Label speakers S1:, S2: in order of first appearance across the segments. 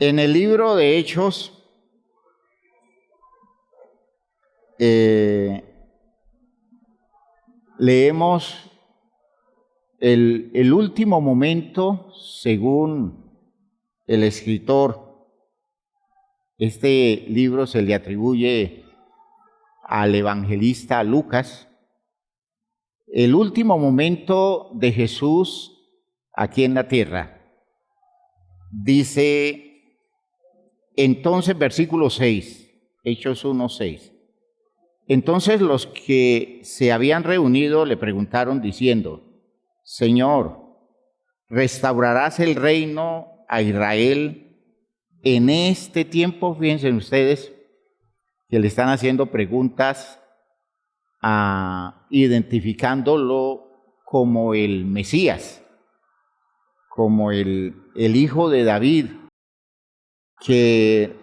S1: En el libro de Hechos, leemos el último momento, según el escritor. Este libro se le atribuye al evangelista Lucas. El último momento de Jesús aquí en la tierra. Dice entonces, versículo 6, Hechos 1:6. Entonces los que se habían reunido le preguntaron diciendo: Señor, ¿restaurarás el reino a Israel en este tiempo? Fíjense ustedes que le están haciendo preguntas identificándolo como el Mesías, como el hijo de David, que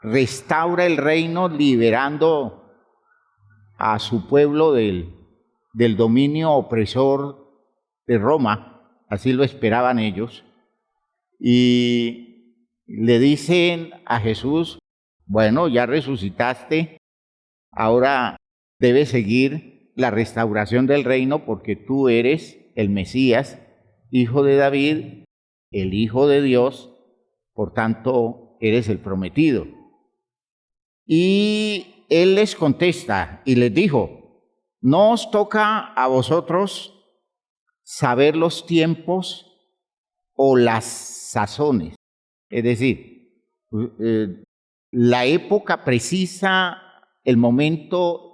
S1: restaura el reino liberando a su pueblo del dominio opresor de Roma. Así lo esperaban ellos. Y le dicen a Jesús: bueno, ya resucitaste, ahora debes seguir la restauración del reino porque tú eres el Mesías, hijo de David, el Hijo de Dios, por tanto eres el prometido. Y él les contesta y les dijo: no os toca a vosotros saber los tiempos o las sazones, es decir, la época precisa, el momento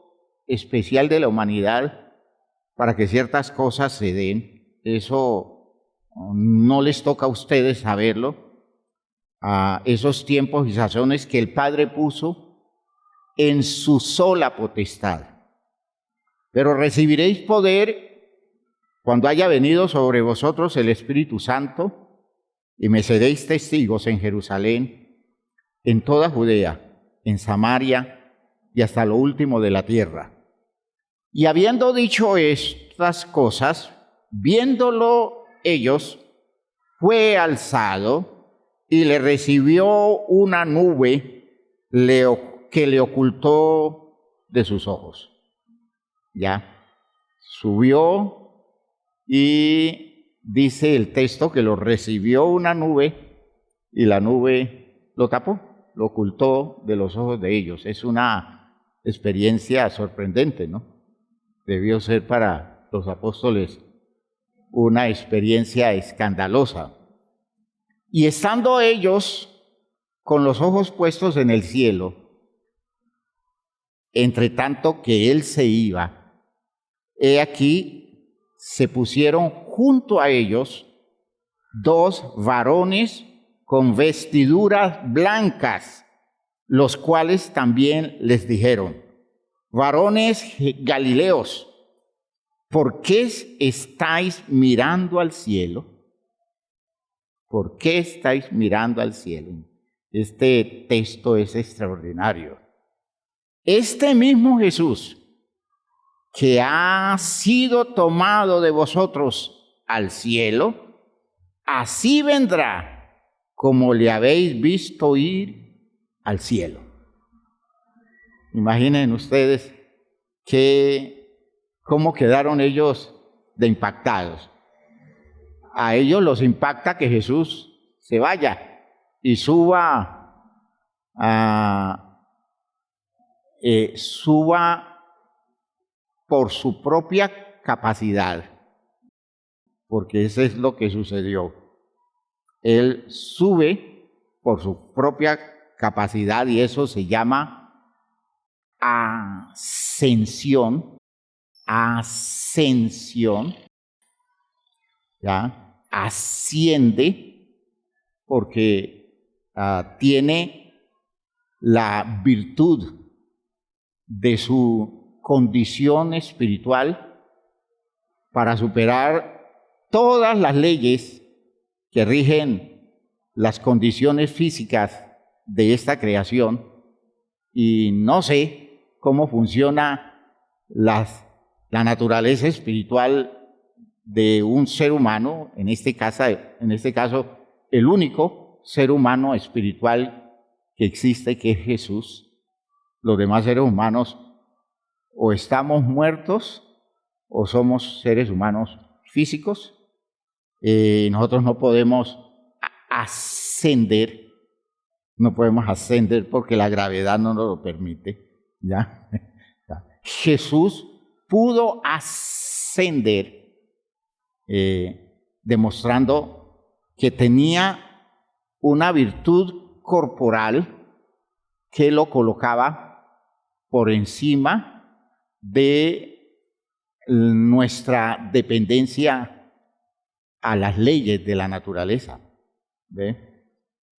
S1: especial de la humanidad para que ciertas cosas se den. Eso no les toca a ustedes saberlo, a esos tiempos y sazones que el Padre puso en su sola potestad. Pero recibiréis poder cuando haya venido sobre vosotros el Espíritu Santo, y me seréis testigos en Jerusalén, en toda Judea, en Samaria y hasta lo último de la tierra. Y habiendo dicho estas cosas, viéndolo ellos, fue alzado y le recibió una nube que le ocultó de sus ojos. Ya, subió y dice el texto que lo recibió una nube y la nube lo tapó, lo ocultó de los ojos de ellos. Es una experiencia sorprendente, ¿no? Debió ser para los apóstoles una experiencia escandalosa. Y estando ellos con los ojos puestos en el cielo, entre tanto que él se iba, he aquí se pusieron junto a ellos dos varones con vestiduras blancas, los cuales también les dijeron: varones galileos, ¿por qué estáis mirando al cielo? ¿Por qué estáis mirando al cielo? Este texto es extraordinario. Este mismo Jesús que ha sido tomado de vosotros al cielo, así vendrá como le habéis visto ir al cielo. Imaginen ustedes cómo quedaron ellos de impactados. A ellos los impacta que Jesús se vaya y suba por su propia capacidad, porque eso es lo que sucedió. Él sube por su propia capacidad y eso se llama ascensión. Ascensión, ¿ya? Asciende porque tiene la virtud de su condición espiritual para superar todas las leyes que rigen las condiciones físicas de esta creación. Y no sé cómo funciona la naturaleza espiritual de un ser humano, en este caso el único ser humano espiritual que existe, que es Jesús. Los demás seres humanos o estamos muertos o somos seres humanos físicos. Nosotros no podemos ascender, porque la gravedad no nos lo permite, ¿ya? Jesús pudo ascender, demostrando que tenía una virtud corporal que lo colocaba por encima de nuestra dependencia a las leyes de la naturaleza. ¿Ve?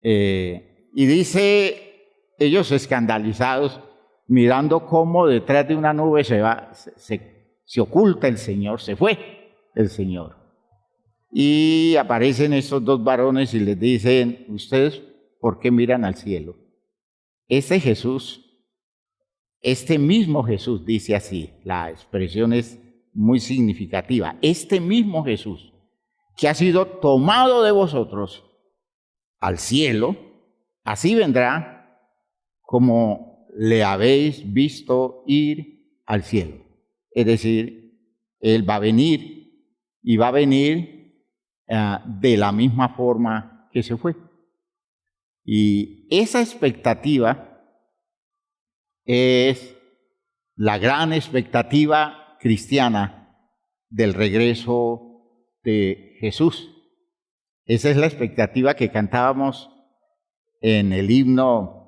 S1: Y dice, ellos escandalizados, mirando cómo detrás de una nube se oculta el Señor, se fue el Señor. Y aparecen estos dos varones y les dicen, ¿ustedes por qué miran al cielo? Este mismo Jesús, dice así, la expresión es muy significativa, este mismo Jesús que ha sido tomado de vosotros al cielo, así vendrá como le habéis visto ir al cielo. Es decir, Él va a venir y va a venir de la misma forma que se fue. Y esa expectativa es la gran expectativa cristiana del regreso de Jesús. Esa es la expectativa que cantábamos en el himno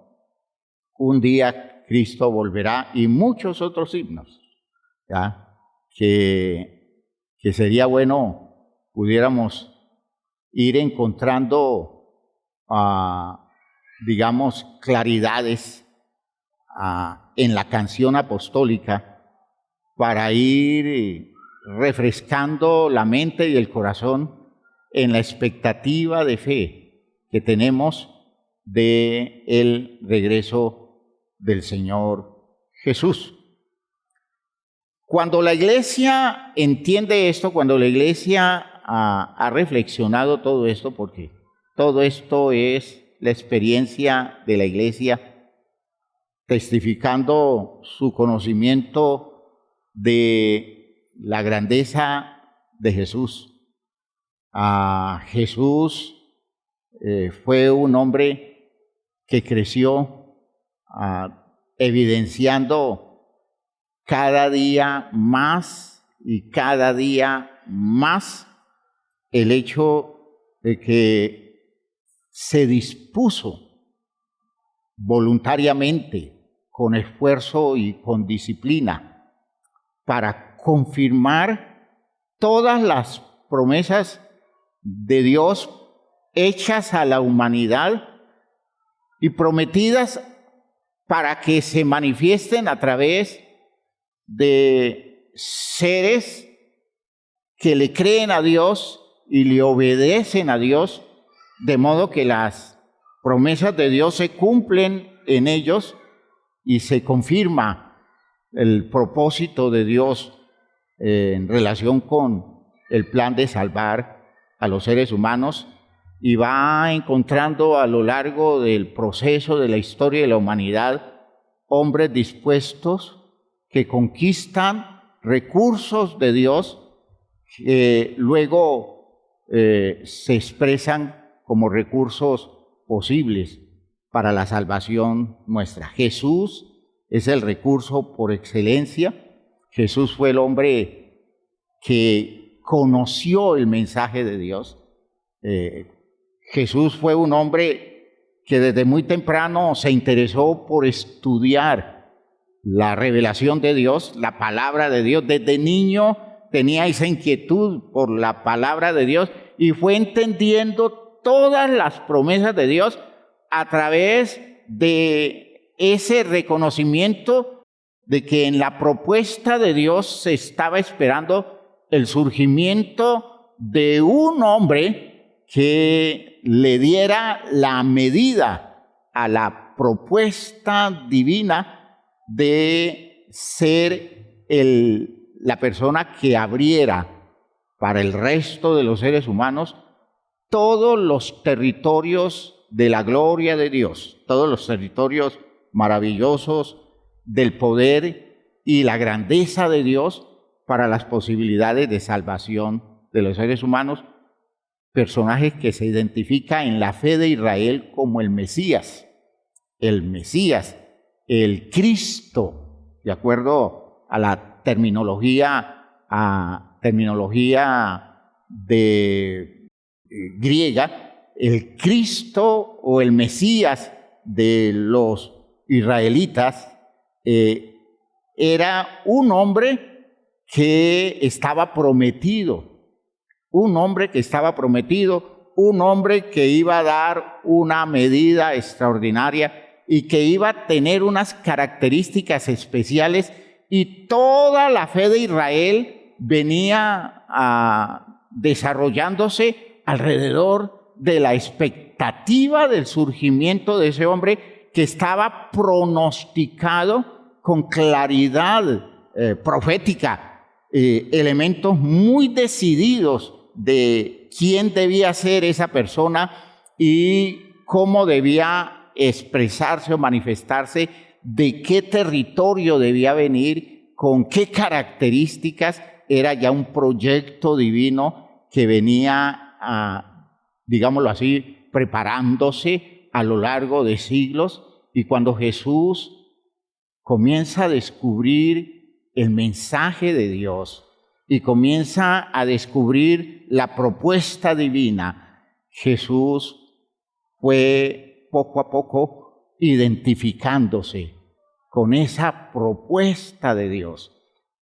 S1: Un día Cristo volverá y muchos otros himnos, ¿ya? Que sería bueno pudiéramos ir encontrando, digamos, claridades en la canción apostólica para ir refrescando la mente y el corazón en la expectativa de fe que tenemos de el regreso del Señor Jesús. Cuando la Iglesia entiende esto, cuando la Iglesia ha reflexionado todo esto, porque todo esto es la experiencia de la Iglesia testificando su conocimiento de la grandeza de Jesús. Jesús fue un hombre que creció evidenciando cada día más y cada día más el hecho de que se dispuso voluntariamente, con esfuerzo y con disciplina, para confirmar todas las promesas de Dios hechas a la humanidad y prometidas para que se manifiesten a través de seres que le creen a Dios y le obedecen a Dios, de modo que las promesas de Dios se cumplen en ellos y se confirma el propósito de Dios en relación con el plan de salvar a los seres humanos, y va encontrando a lo largo del proceso de la historia de la humanidad hombres dispuestos que conquistan recursos de Dios que luego se expresan como recursos posibles para la salvación nuestra. Jesús es el recurso por excelencia. Jesús fue el hombre que conoció el mensaje de Dios. Jesús fue un hombre que desde muy temprano se interesó por estudiar la revelación de Dios, la palabra de Dios. Desde niño tenía esa inquietud por la palabra de Dios y fue entendiendo todas las promesas de Dios a través de ese reconocimiento de que en la propuesta de Dios se estaba esperando el surgimiento de un hombre que le diera la medida a la propuesta divina de ser la persona que abriera para el resto de los seres humanos todos los territorios de la gloria de Dios, todos los territorios maravillosos del poder y la grandeza de Dios para las posibilidades de salvación de los seres humanos, personajes que se identifica en la fe de Israel como el Mesías, el Cristo, de acuerdo a la terminología de griega, el Cristo o el Mesías de los israelitas era un hombre que estaba prometido, un hombre que iba a dar una medida extraordinaria y que iba a tener unas características especiales, y toda la fe de Israel venía desarrollándose alrededor de la expectativa del surgimiento de ese hombre que estaba pronosticado con claridad profética, elementos muy decididos de quién debía ser esa persona y cómo debía expresarse o manifestarse, de qué territorio debía venir, con qué características. Era ya un proyecto divino que venía, digámoslo así, preparándose a lo largo de siglos. Y cuando Jesús comienza a descubrir el mensaje de Dios y comienza a descubrir la propuesta divina, Jesús fue poco a poco identificándose con esa propuesta de Dios,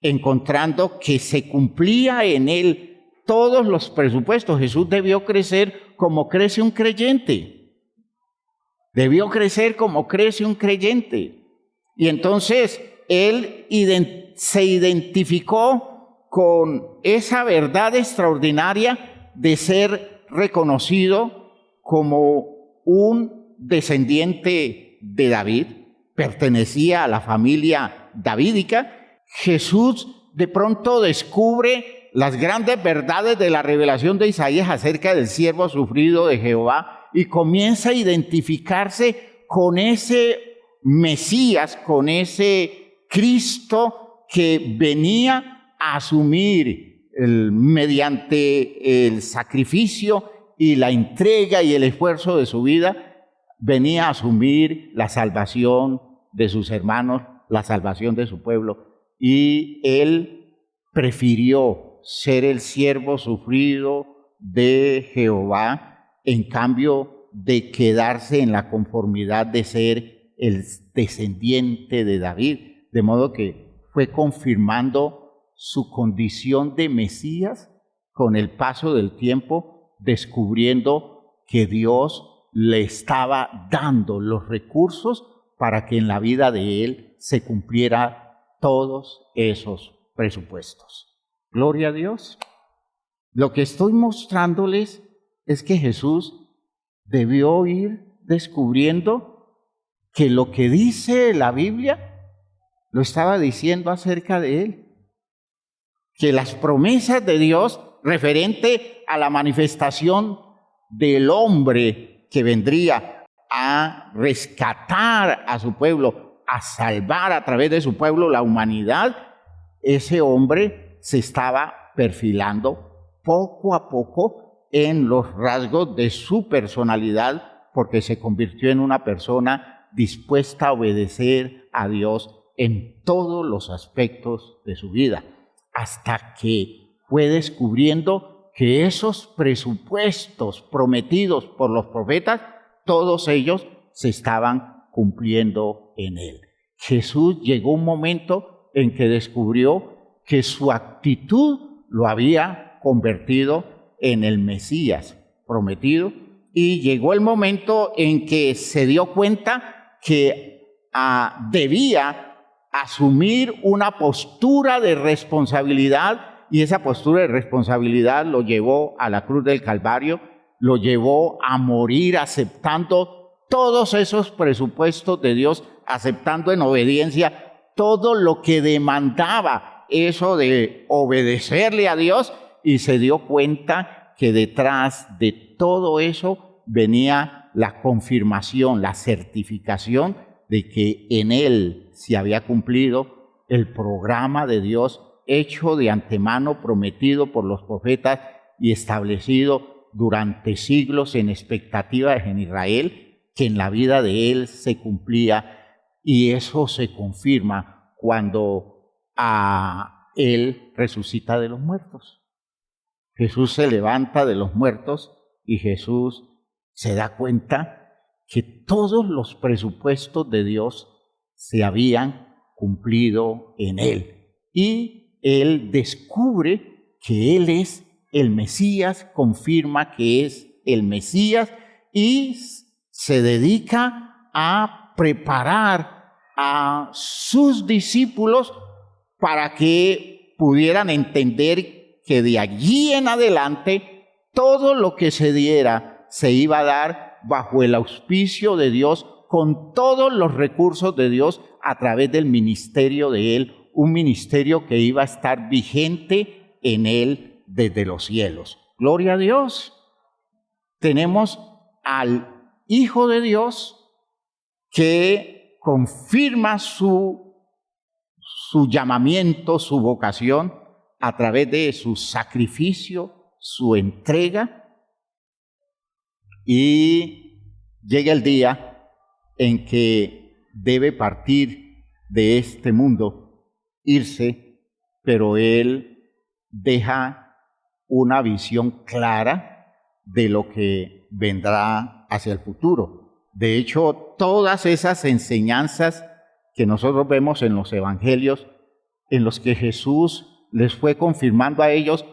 S1: encontrando que se cumplía en él todos los presupuestos. Jesús debió crecer como crece un creyente. Y entonces él se identificó con esa verdad extraordinaria de ser reconocido como un descendiente de David, pertenecía a la familia davídica. Jesús de pronto descubre las grandes verdades de la revelación de Isaías acerca del siervo sufrido de Jehová y comienza a identificarse con ese Mesías, con ese Cristo que venía a asumir mediante el sacrificio y la entrega y el esfuerzo de su vida, venía a asumir la salvación de sus hermanos, la salvación de su pueblo. Y él prefirió ser el siervo sufrido de Jehová en cambio de quedarse en la conformidad de ser el descendiente de David. De modo que fue confirmando su condición de Mesías con el paso del tiempo, descubriendo que Dios le estaba dando los recursos para que en la vida de él se cumpliera todos esos presupuestos. Gloria a Dios. Lo que estoy mostrándoles es que Jesús debió ir descubriendo que lo que dice la Biblia lo estaba diciendo acerca de él, que las promesas de Dios referente a la manifestación del hombre que vendría a rescatar a su pueblo, a salvar a través de su pueblo la humanidad, ese hombre se estaba perfilando poco a poco en los rasgos de su personalidad, porque se convirtió en una persona dispuesta a obedecer a Dios en todos los aspectos de su vida, hasta que fue descubriendo que esos presupuestos prometidos por los profetas, todos ellos se estaban cumpliendo en él. Jesús llegó un momento en que descubrió que su actitud lo había convertido en el Mesías prometido, y llegó el momento en que se dio cuenta que debía asumir una postura de responsabilidad, y esa postura de responsabilidad lo llevó a la cruz del Calvario, lo llevó a morir aceptando todos esos presupuestos de Dios, aceptando en obediencia todo lo que demandaba eso de obedecerle a Dios, y se dio cuenta que detrás de todo eso venía la confirmación, la certificación de que en él se había cumplido el programa de Dios hecho de antemano, prometido por los profetas y establecido durante siglos en expectativa en Israel, que en la vida de él se cumplía, y eso se confirma cuando él resucita de los muertos. Jesús se levanta de los muertos y Jesús se da cuenta que todos los presupuestos de Dios se habían cumplido en él. Y él descubre que él es el Mesías, confirma que es el Mesías y se dedica a preparar a sus discípulos para que pudieran entender que de allí en adelante todo lo que se diera se iba a dar bajo el auspicio de Dios, con todos los recursos de Dios a través del ministerio de él, un ministerio que iba a estar vigente en él desde los cielos. Gloria a Dios. Tenemos al Hijo de Dios que confirma su llamamiento, su vocación, a través de su sacrificio, su entrega, y llega el día en que debe partir de este mundo, irse, pero él deja una visión clara de lo que vendrá hacia el futuro. De hecho, todas esas enseñanzas que nosotros vemos en los evangelios, en los que Jesús les fue confirmando a ellos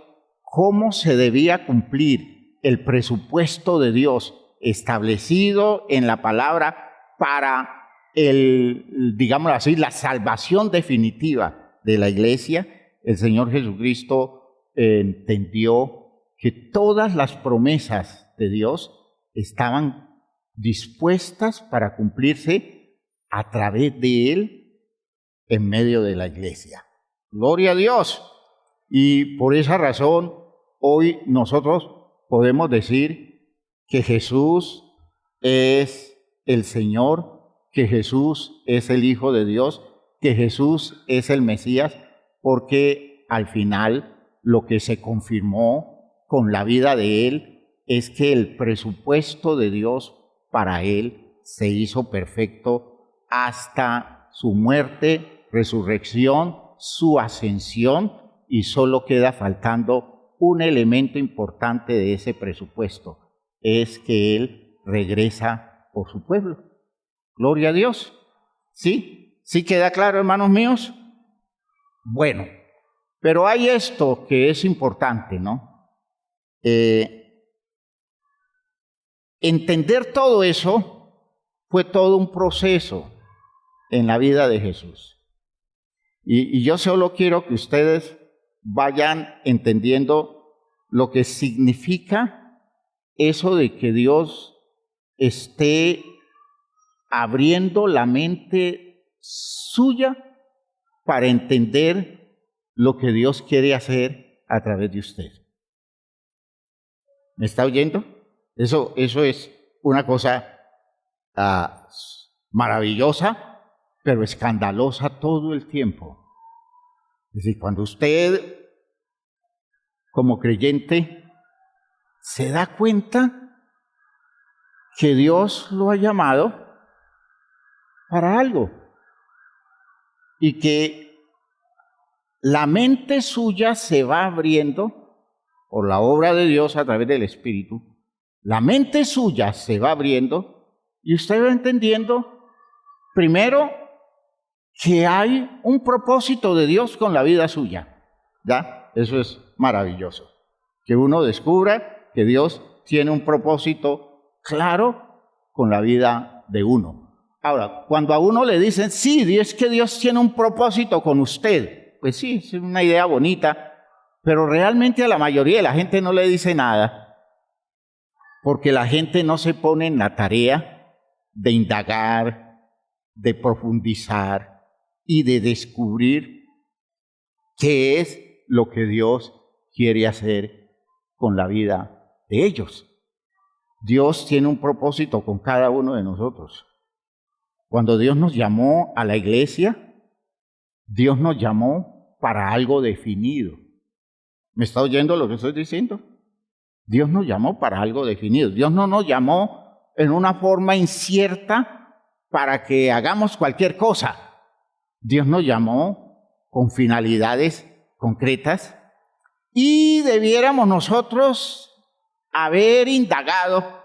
S1: cómo se debía cumplir el presupuesto de Dios establecido en la palabra para digámoslo así, la salvación definitiva de la iglesia, el Señor Jesucristo entendió que todas las promesas de Dios estaban dispuestas para cumplirse a través de él en medio de la iglesia. Gloria a Dios. Y por esa razón, hoy nosotros podemos decir que Jesús es el Señor, que Jesús es el Hijo de Dios, que Jesús es el Mesías, porque al final lo que se confirmó con la vida de él es que el presupuesto de Dios para él se hizo perfecto hasta su muerte, resurrección, su ascensión, y solo queda faltando un elemento importante de ese presupuesto, es que él regresa por su pueblo. Gloria a Dios. ¿Sí? ¿Sí queda claro, hermanos míos? Bueno, pero hay esto que es importante, ¿no? Entender todo eso fue todo un proceso en la vida de Jesús. Y yo solo quiero que ustedes vayan entendiendo lo que significa eso de que Dios esté abriendo la mente suya para entender lo que Dios quiere hacer a través de usted. ¿Me está oyendo? Eso es una cosa maravillosa, pero escandalosa todo el tiempo. Es decir, cuando usted, como creyente, se da cuenta que Dios lo ha llamado para algo y que la mente suya se va abriendo por la obra de Dios a través del Espíritu, la mente suya se va abriendo y usted va entendiendo, primero, que hay un propósito de Dios con la vida suya. ¿Ya? Eso es maravilloso. Que uno descubra que Dios tiene un propósito claro con la vida de uno. Ahora, cuando a uno le dicen, sí, es que Dios tiene un propósito con usted, pues sí, es una idea bonita, pero realmente a la mayoría de la gente no le dice nada, porque la gente no se pone en la tarea de indagar, de profundizar y de descubrir qué es lo que Dios quiere hacer con la vida de ellos. Dios tiene un propósito con cada uno de nosotros. Cuando Dios nos llamó a la iglesia, Dios nos llamó para algo definido. ¿Me está oyendo lo que estoy diciendo? Dios nos llamó para algo definido. Dios no nos llamó en una forma incierta para que hagamos cualquier cosa. Dios nos llamó con finalidades concretas y debiéramos nosotros haber indagado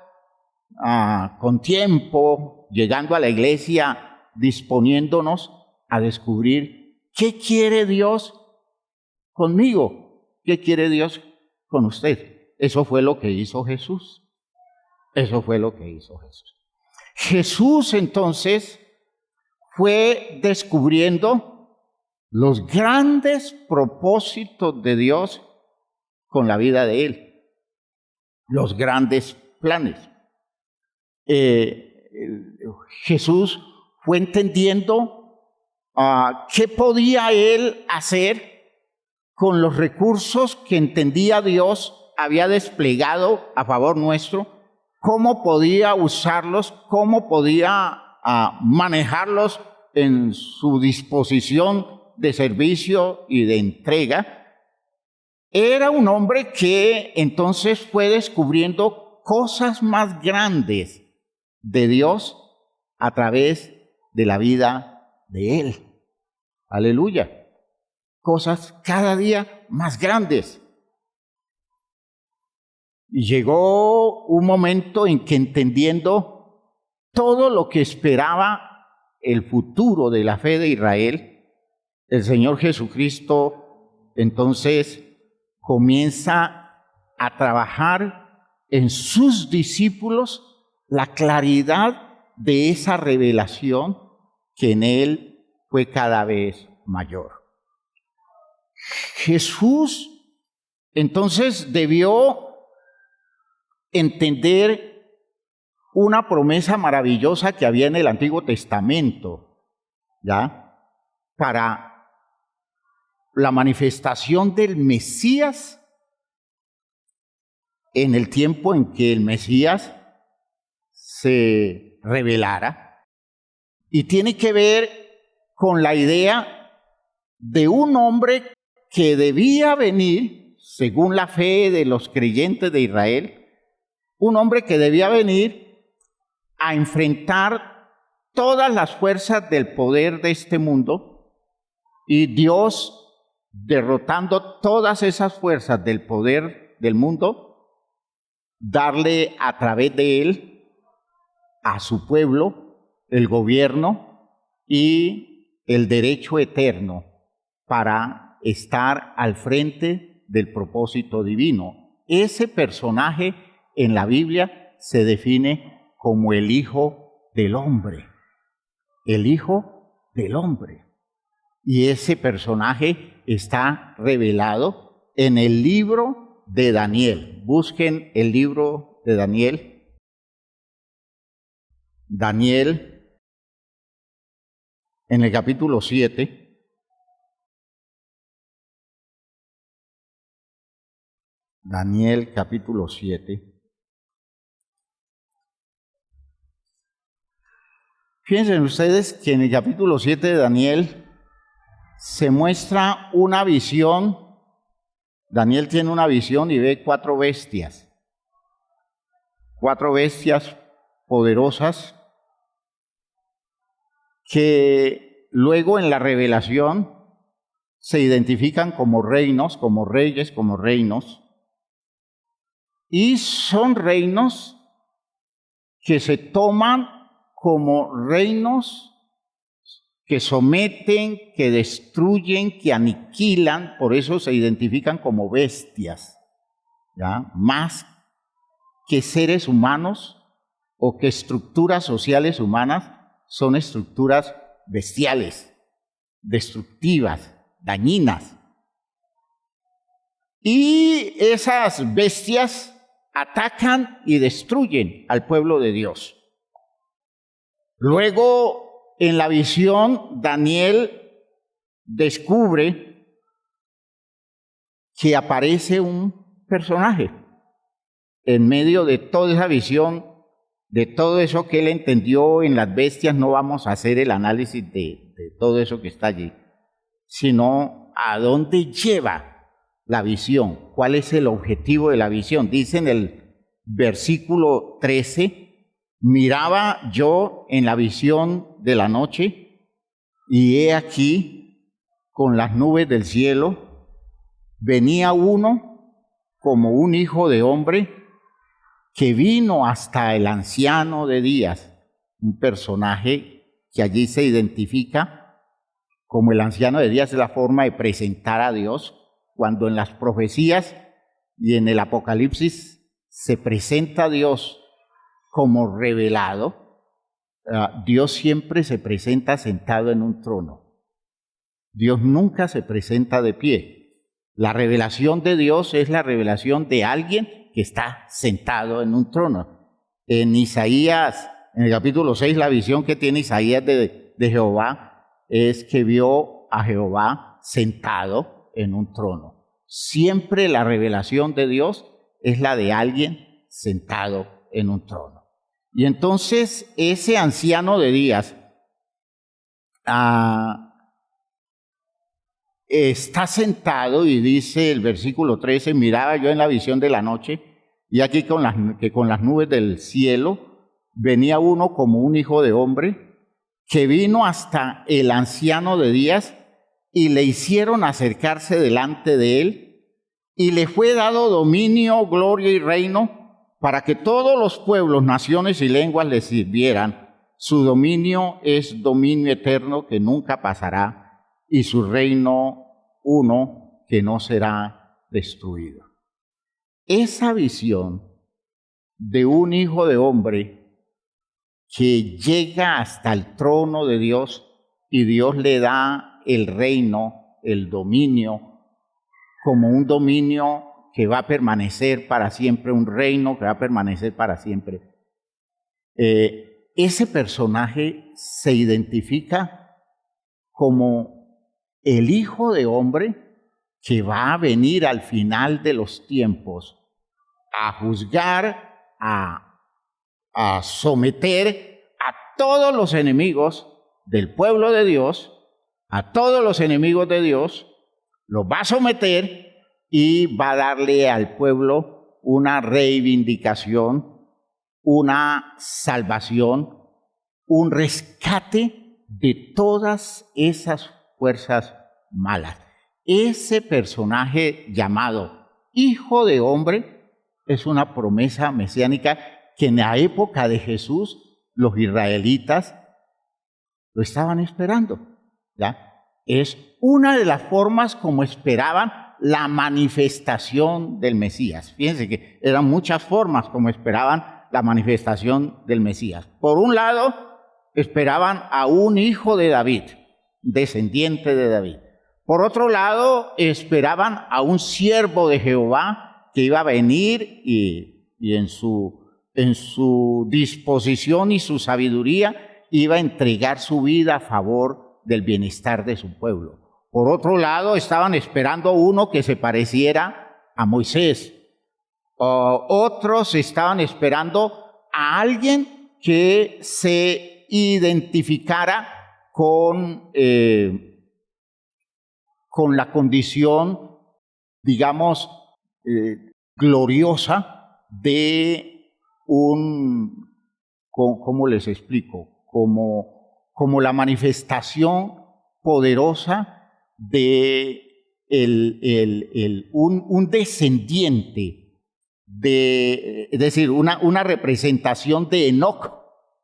S1: con tiempo, llegando a la iglesia, disponiéndonos a descubrir qué quiere Dios conmigo, qué quiere Dios con usted. Eso fue lo que hizo Jesús. Eso fue lo que hizo Jesús. Jesús entonces fue descubriendo los grandes propósitos de Dios con la vida de él, los grandes planes. Jesús fue entendiendo qué podía él hacer con los recursos que entendía Dios había desplegado a favor nuestro, cómo podía usarlos, cómo podía manejarlos en su disposición de servicio y de entrega. Era un hombre que entonces fue descubriendo cosas más grandes de Dios a través de la vida de él. Aleluya. Cosas cada día más grandes. Y llegó un momento en que, entendiendo todo lo que esperaba el futuro de la fe de Israel, el Señor Jesucristo entonces comienza a trabajar en sus discípulos la claridad de esa revelación que en él fue cada vez mayor. Jesús entonces debió entender una promesa maravillosa que había en el Antiguo Testamento, ¿ya? Para la manifestación del Mesías en el tiempo en que el Mesías se revelara. Y tiene que ver con la idea de un hombre que debía venir, según la fe de los creyentes de Israel, un hombre que debía venir a enfrentar todas las fuerzas del poder de este mundo, y Dios, derrotando todas esas fuerzas del poder del mundo, darle a través de él a su pueblo el gobierno y el derecho eterno para estar al frente del propósito divino. Ese personaje en la Biblia se define como el Hijo del Hombre. El Hijo del Hombre. Y ese personaje está revelado en el libro de Daniel. Busquen el libro de Daniel. Daniel, en el capítulo 7. Daniel, capítulo 7. Fíjense ustedes que en el capítulo 7 de Daniel se muestra una visión. Daniel tiene una visión y ve 4 bestias. 4 bestias poderosas que luego en la revelación se identifican como reinos, como reyes, como reinos. Y son reinos que se toman como reinos que someten, que destruyen, que aniquilan, por eso se identifican como bestias, ¿ya? Más que seres humanos o que estructuras sociales humanas, son estructuras bestiales, destructivas, dañinas. Y esas bestias atacan y destruyen al pueblo de Dios. Luego, en la visión, Daniel descubre que aparece un personaje. en medio de toda esa visión, de todo eso que él entendió en las bestias, no vamos a hacer el análisis de todo eso que está allí, sino a dónde lleva la visión, cuál es el objetivo de la visión. Dice en el versículo 13, miraba yo en la visión de la noche, y he aquí, con las nubes del cielo, venía uno como un hijo de hombre, que vino hasta el anciano de días, un personaje que allí se identifica como el anciano de días, es la forma de presentar a Dios, cuando en las profecías y en el Apocalipsis se presenta a Dios como revelado. Dios siempre se presenta sentado en un trono. Dios nunca se presenta de pie. La revelación de Dios es la revelación de alguien que está sentado en un trono. En Isaías, en el capítulo 6, la visión que tiene Isaías de Jehová es que vio a Jehová sentado en un trono. Siempre la revelación de Dios es la de alguien sentado en un trono. Y entonces ese anciano de días está sentado, y dice el versículo 13, miraba yo en la visión de la noche, y aquí con las nubes del cielo venía uno como un hijo de hombre, que vino hasta el anciano de días, y le hicieron acercarse delante de él, y le fue dado dominio, gloria y reino, para que todos los pueblos, naciones y lenguas le sirvieran. Su dominio es dominio eterno que nunca pasará, y su reino uno que no será destruido. Esa visión de un hijo de hombre que llega hasta el trono de Dios, y Dios le da el reino, el dominio, como un dominio que va a permanecer para siempre, un reino que va a permanecer para siempre. Ese personaje se identifica como el Hijo de Hombre que va a venir al final de los tiempos a juzgar, a someter a todos los enemigos del pueblo de Dios, a todos los enemigos de Dios, los va a someter y va a darle al pueblo una reivindicación, una salvación, un rescate de todas esas fuerzas malas. Ese personaje llamado Hijo de Hombre es una promesa mesiánica que en la época de Jesús los israelitas lo estaban esperando, ¿ya? Es una de las formas como esperaban la manifestación del Mesías. Fíjense que eran muchas formas como esperaban la manifestación del Mesías. Por un lado, esperaban a un hijo de David, descendiente de David. Por otro lado, esperaban a un siervo de Jehová que iba a venir y en su disposición y su sabiduría iba a entregar su vida a favor del bienestar de su pueblo. Por otro lado, estaban esperando uno que se pareciera a Moisés. Otros estaban esperando a alguien que se identificara con la condición, digamos, gloriosa de ¿cómo les explico? Como la manifestación poderosa de un descendiente, es decir, una representación de Enoc.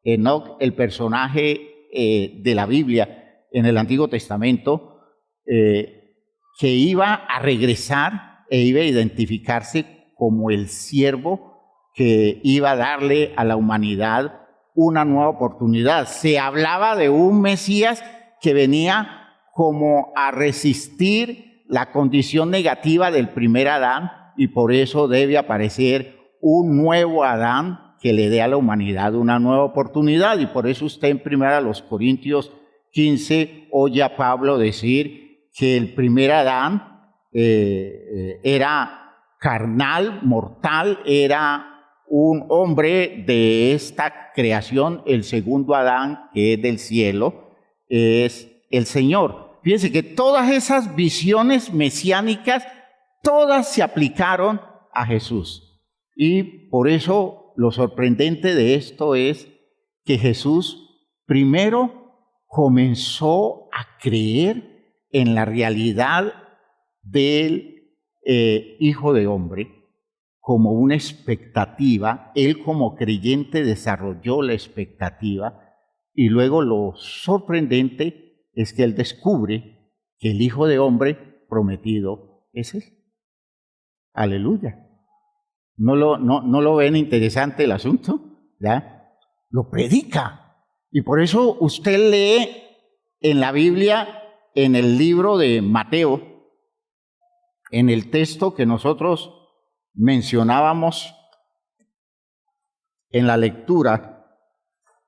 S1: Enoc, el personaje de la Biblia en el Antiguo Testamento, que iba a regresar e iba a identificarse como el siervo que iba a darle a la humanidad una nueva oportunidad. Se hablaba de un Mesías que venía como a resistir la condición negativa del primer Adán, y por eso debe aparecer un nuevo Adán que le dé a la humanidad una nueva oportunidad. Y por eso usted en 1 Corintios 15 oye a Pablo decir que el primer Adán era carnal, mortal, era un hombre de esta creación, el segundo Adán, que es del cielo, es el Señor. Fíjense que todas esas visiones mesiánicas, todas se aplicaron a Jesús. Y por eso lo sorprendente de esto es que Jesús primero comenzó a creer en la realidad del Hijo de Hombre como una expectativa. Él como creyente desarrolló la expectativa y luego lo sorprendente es que él descubre que el Hijo de Hombre prometido es él. Aleluya. ¿No lo ven interesante el asunto? ¿Ya? Lo predica. Y por eso usted lee en la Biblia, en el libro de Mateo, en el texto que nosotros mencionábamos en la lectura,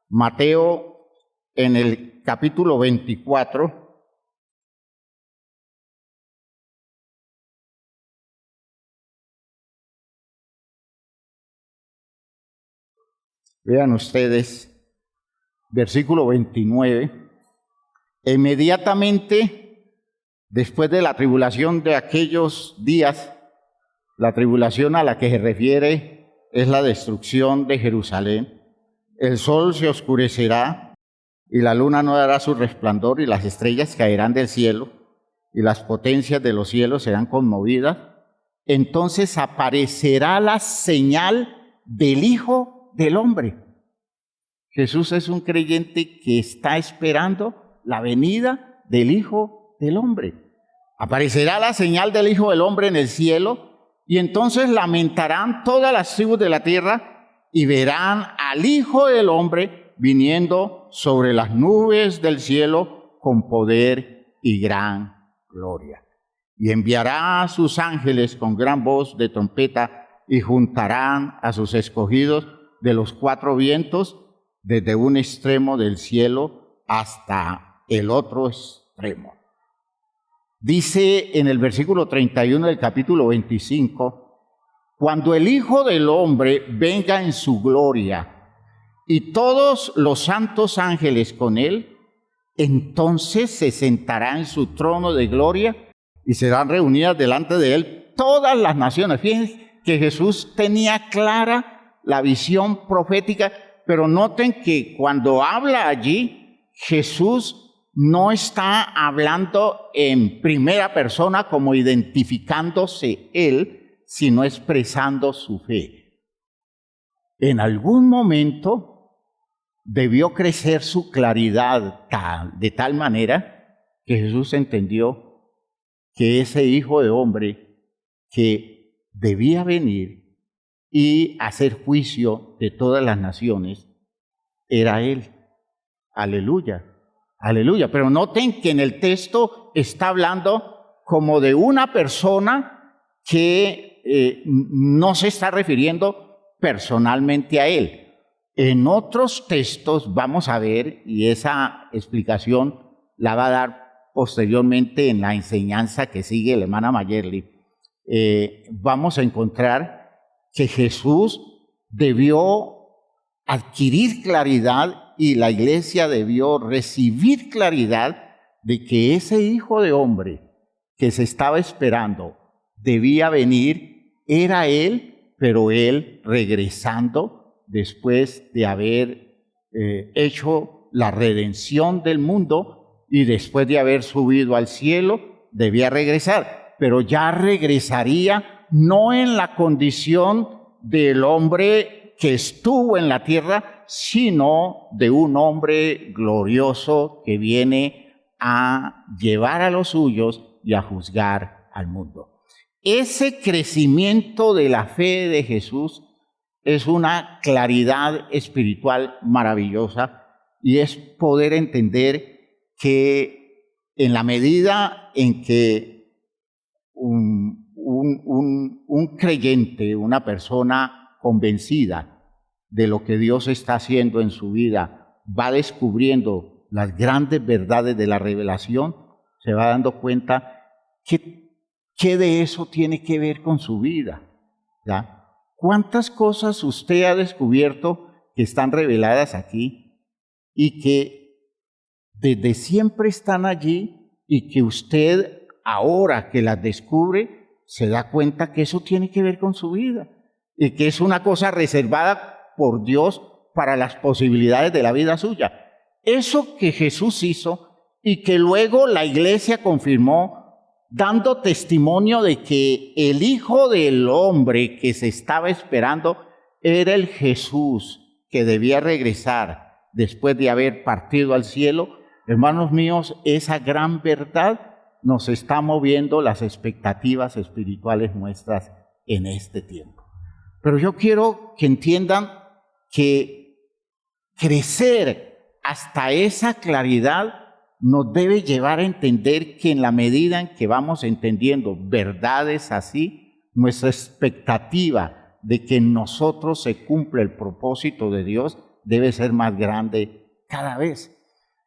S1: Mateo en el capítulo 24, vean ustedes, versículo 29, inmediatamente después de la tribulación de aquellos días, la tribulación a la que se refiere es la destrucción de Jerusalén, el sol se oscurecerá y la luna no dará su resplandor y las estrellas caerán del cielo y las potencias de los cielos serán conmovidas. Entonces aparecerá la señal del Hijo del Hombre. Jesús es un creyente que está esperando la venida del Hijo del Hombre. Aparecerá la señal del Hijo del Hombre en el cielo y entonces lamentarán todas las tribus de la tierra y verán al Hijo del Hombre viniendo sobre las nubes del cielo con poder y gran gloria. Y enviará a sus ángeles con gran voz de trompeta y juntarán a sus escogidos de los cuatro vientos desde un extremo del cielo hasta el otro extremo. Dice en el versículo 31 del capítulo 25, cuando el Hijo del Hombre venga en su gloria y todos los santos ángeles con él, entonces se sentará en su trono de gloria y serán reunidas delante de él todas las naciones. Fíjense que Jesús tenía clara la visión profética, pero noten que cuando habla allí, Jesús no está hablando en primera persona como identificándose él, sino expresando su fe. En algún momento debió crecer su claridad de tal manera que Jesús entendió que ese Hijo de Hombre que debía venir y hacer juicio de todas las naciones era Él. Aleluya. Aleluya, pero noten que en el texto está hablando como de una persona que no se está refiriendo personalmente a él. En otros textos vamos a ver, y esa explicación la va a dar posteriormente en la enseñanza que sigue la hermana Mayerly, vamos a encontrar que Jesús debió adquirir claridad y la iglesia debió recibir claridad de que ese Hijo de Hombre que se estaba esperando debía venir, era Él, pero Él regresando después de haber hecho la redención del mundo y después de haber subido al cielo, debía regresar, pero ya regresaría no en la condición del hombre que estuvo en la tierra, sino de un hombre glorioso que viene a llevar a los suyos y a juzgar al mundo. Ese crecimiento de la fe de Jesús es una claridad espiritual maravillosa y es poder entender que en la medida en que un creyente, una persona convencida de lo que Dios está haciendo en su vida, va descubriendo las grandes verdades de la revelación, se va dando cuenta que de eso tiene que ver con su vida, ¿ya? ¿Cuántas cosas usted ha descubierto que están reveladas aquí y que desde siempre están allí y que usted ahora que las descubre se da cuenta que eso tiene que ver con su vida y que es una cosa reservada por Dios para las posibilidades de la vida suya? Eso que Jesús hizo y que luego la iglesia confirmó dando testimonio de que el Hijo del Hombre que se estaba esperando era el Jesús que debía regresar después de haber partido al cielo. Hermanos míos, esa gran verdad nos está moviendo las expectativas espirituales nuestras en este tiempo. Pero yo quiero que entiendan que crecer hasta esa claridad nos debe llevar a entender que en la medida en que vamos entendiendo verdades así, nuestra expectativa de que en nosotros se cumpla el propósito de Dios debe ser más grande cada vez.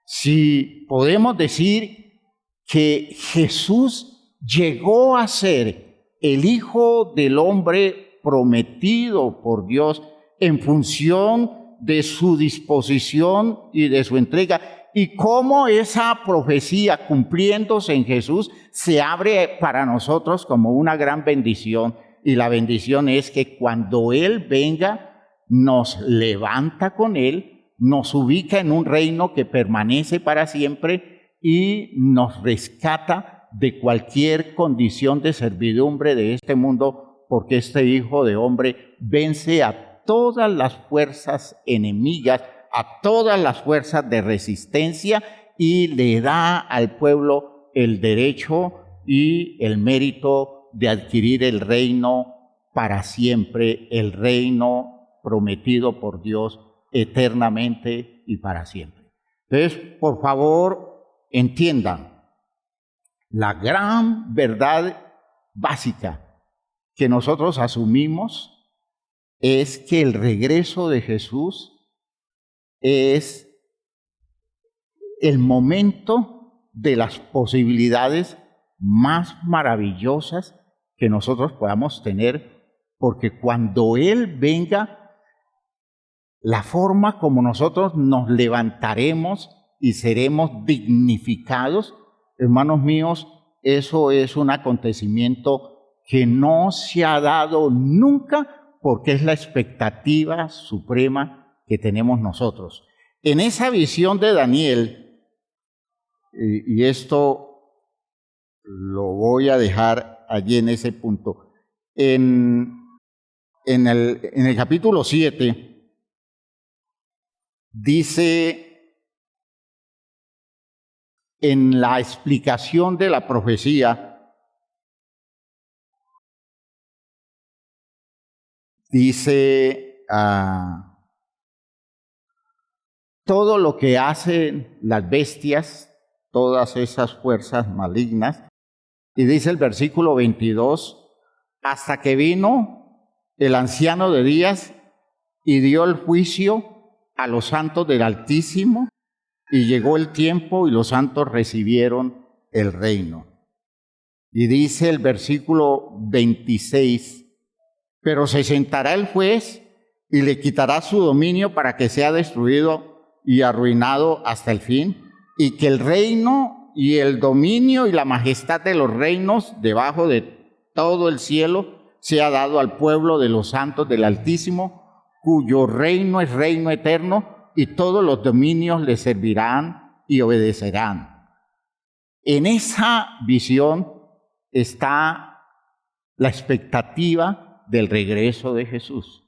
S1: Si podemos decir que Jesús llegó a ser el Hijo del Hombre prometido por Dios en función de su disposición y de su entrega, y cómo esa profecía cumpliéndose en Jesús se abre para nosotros como una gran bendición. Y la bendición es que cuando Él venga, nos levanta con Él, nos ubica en un reino que permanece para siempre y nos rescata de cualquier condición de servidumbre de este mundo, porque este Hijo de Hombre vence a todas las fuerzas enemigas, a todas las fuerzas de resistencia, y le da al pueblo el derecho y el mérito de adquirir el reino para siempre, el reino prometido por Dios eternamente y para siempre. Entonces, por favor, entiendan la gran verdad básica que nosotros asumimos es que el regreso de Jesús es el momento de las posibilidades más maravillosas que nosotros podamos tener, porque cuando Él venga, la forma como nosotros nos levantaremos y seremos dignificados, hermanos míos, eso es un acontecimiento que no se ha dado nunca, porque es la expectativa suprema que tenemos nosotros. En esa visión de Daniel, y esto lo voy a dejar allí en ese punto, en el capítulo 7, dice en la explicación de la profecía, dice todo lo que hacen las bestias, todas esas fuerzas malignas, y dice el versículo 22, hasta que vino el anciano de días y dio el juicio a los santos del Altísimo, y llegó el tiempo y los santos recibieron el reino. Y dice el versículo 26, pero se sentará el juez y le quitará su dominio para que sea destruido y arruinado hasta el fin, y que el reino y el dominio y la majestad de los reinos debajo de todo el cielo sea dado al pueblo de los santos del Altísimo, cuyo reino es reino eterno, y todos los dominios le servirán y obedecerán. En esa visión está la expectativa del regreso de Jesús.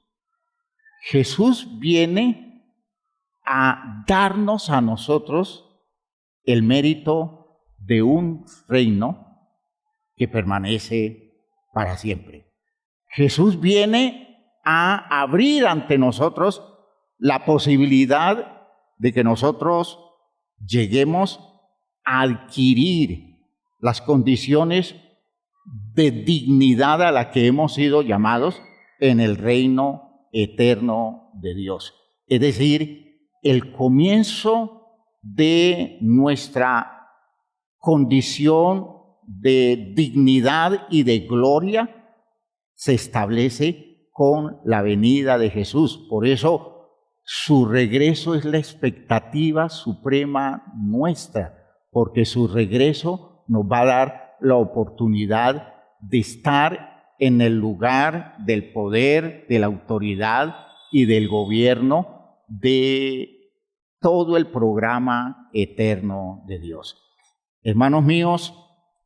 S1: Jesús viene a darnos a nosotros el mérito de un reino que permanece para siempre. Jesús viene a abrir ante nosotros la posibilidad de que nosotros lleguemos a adquirir las condiciones de dignidad a la que hemos sido llamados en el reino eterno de Dios. Es decir, el comienzo de nuestra condición de dignidad y de gloria se establece con la venida de Jesús. Por eso su regreso es la expectativa suprema nuestra, porque su regreso nos va a dar la oportunidad de estar en el lugar del poder, de la autoridad y del gobierno de todo el programa eterno de Dios. Hermanos míos,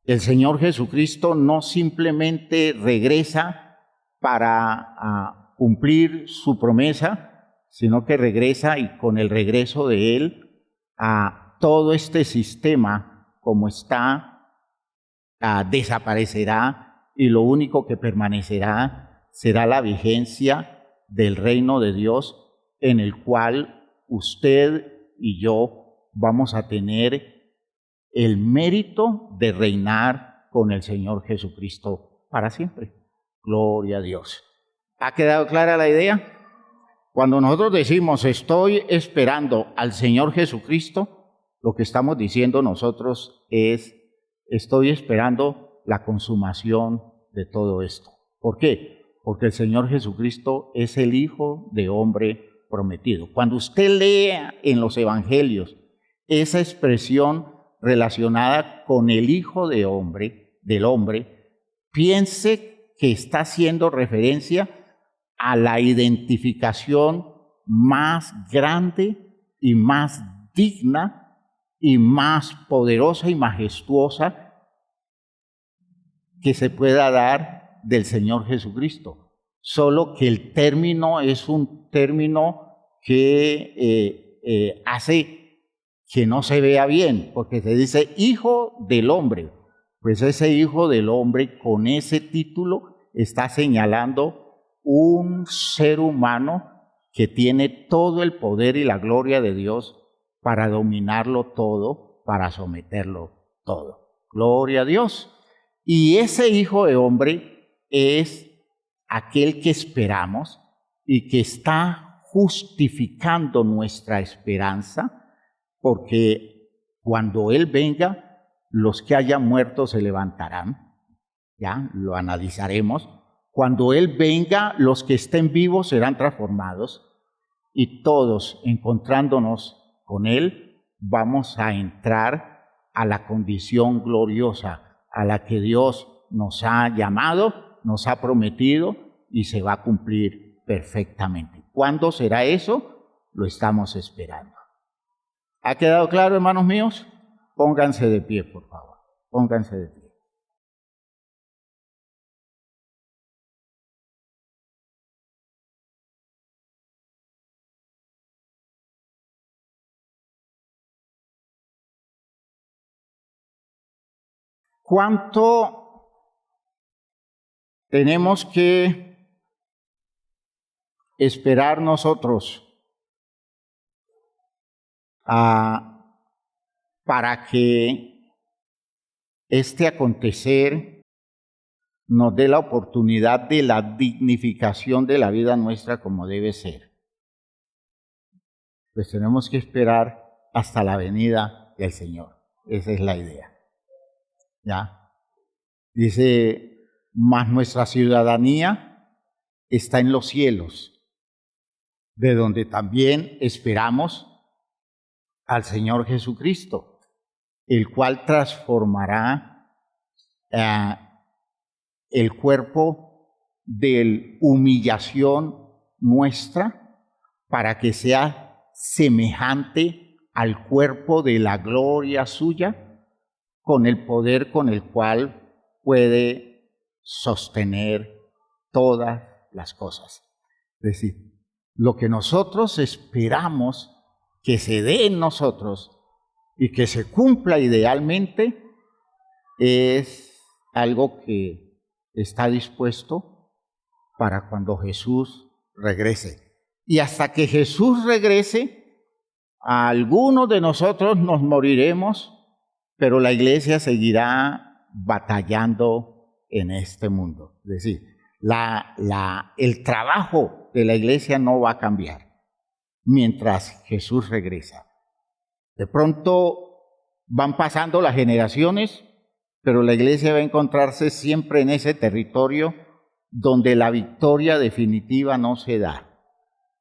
S1: el Señor Jesucristo no simplemente regresa para cumplir su promesa, sino que regresa, y con el regreso de Él a todo este sistema como está, desaparecerá, y lo único que permanecerá será la vigencia del reino de Dios, en el cual usted y yo vamos a tener el mérito de reinar con el Señor Jesucristo para siempre. Gloria a Dios. ¿Ha quedado clara la idea? Cuando nosotros decimos estoy esperando al Señor Jesucristo, lo que estamos diciendo nosotros es estoy esperando la consumación de todo esto. ¿Por qué? Porque el Señor Jesucristo es el Hijo de hombre prometido. Cuando usted lea en los evangelios esa expresión relacionada con el Hijo de hombre, del hombre, piense que está haciendo referencia a la identificación más grande y más digna y más poderosa y majestuosa que se pueda dar del Señor Jesucristo. Solo que el término es un término que hace que no se vea bien, porque se dice Hijo del hombre. Pues ese Hijo del hombre con ese título está señalando un ser humano que tiene todo el poder y la gloria de Dios para dominarlo todo, para someterlo todo. Gloria a Dios. Y ese Hijo de hombre es aquel que esperamos y que está justificando nuestra esperanza, porque cuando Él venga, los que hayan muerto se levantarán. Ya lo analizaremos. Cuando Él venga, los que estén vivos serán transformados, y todos, encontrándonos con Él, vamos a entrar a la condición gloriosa a la que Dios nos ha llamado, nos ha prometido y se va a cumplir perfectamente. ¿Cuándo será eso? Lo estamos esperando. ¿Ha quedado claro, hermanos míos? Pónganse de pie, por favor. Pónganse de pie. ¿Cuánto tenemos que esperar nosotros para que este acontecer nos dé la oportunidad de la dignificación de la vida nuestra como debe ser? Pues tenemos que esperar hasta la venida del Señor. Esa es la idea. ¿Ya? Dice, mas nuestra ciudadanía está en los cielos, de donde también esperamos al Señor Jesucristo, el cual transformará el cuerpo de humillación nuestra para que sea semejante al cuerpo de la gloria suya, con el poder con el cual puede sostener todas las cosas. Es decir, lo que nosotros esperamos que se dé en nosotros y que se cumpla idealmente es algo que está dispuesto para cuando Jesús regrese. Y hasta que Jesús regrese, a algunos de nosotros nos moriremos, pero la iglesia seguirá batallando en este mundo. Es decir, el trabajo de la iglesia no va a cambiar mientras Jesús regresa. De pronto van pasando las generaciones, pero la iglesia va a encontrarse siempre en ese territorio donde la victoria definitiva no se da,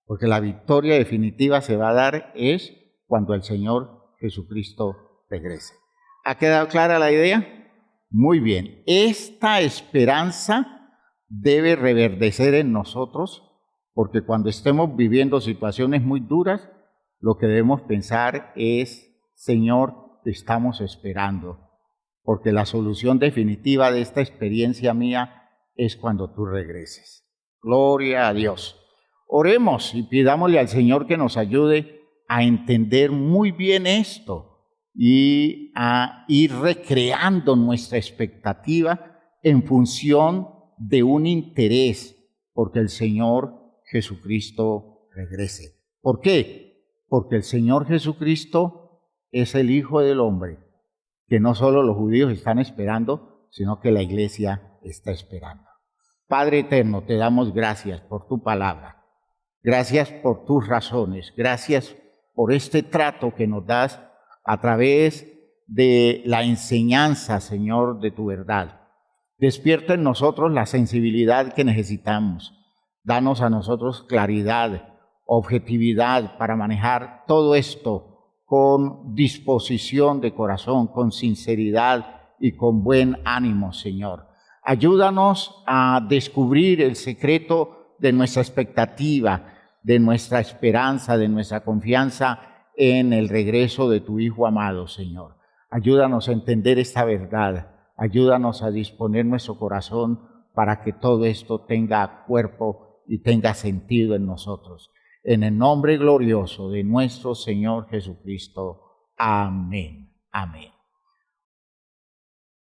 S1: porque la victoria definitiva se va a dar es cuando el Señor Jesucristo regrese. ¿Ha quedado clara la idea? Muy bien. Esta esperanza debe reverdecer en nosotros, porque cuando estemos viviendo situaciones muy duras, lo que debemos pensar es: Señor, te estamos esperando, porque la solución definitiva de esta experiencia mía es cuando tú regreses. Gloria a Dios. Oremos y pidámosle al Señor que nos ayude a entender muy bien esto y a ir recreando nuestra expectativa en función de un interés, porque el Señor Jesucristo regrese. ¿Por qué? Porque el Señor Jesucristo es el Hijo del Hombre, que no solo los judíos están esperando, sino que la iglesia está esperando. Padre eterno, te damos gracias por tu palabra, gracias por tus razones, gracias por este trato que nos das a través de la enseñanza, Señor, de tu verdad. Despierta en nosotros la sensibilidad que necesitamos. Danos a nosotros claridad, objetividad para manejar todo esto con disposición de corazón, con sinceridad y con buen ánimo, Señor. Ayúdanos a descubrir el secreto de nuestra expectativa, de nuestra esperanza, de nuestra confianza en el regreso de tu Hijo amado, Señor. Ayúdanos a entender esta verdad. Ayúdanos a disponer nuestro corazón para que todo esto tenga cuerpo y tenga sentido en nosotros. En el nombre glorioso de nuestro Señor Jesucristo. Amén. Amén.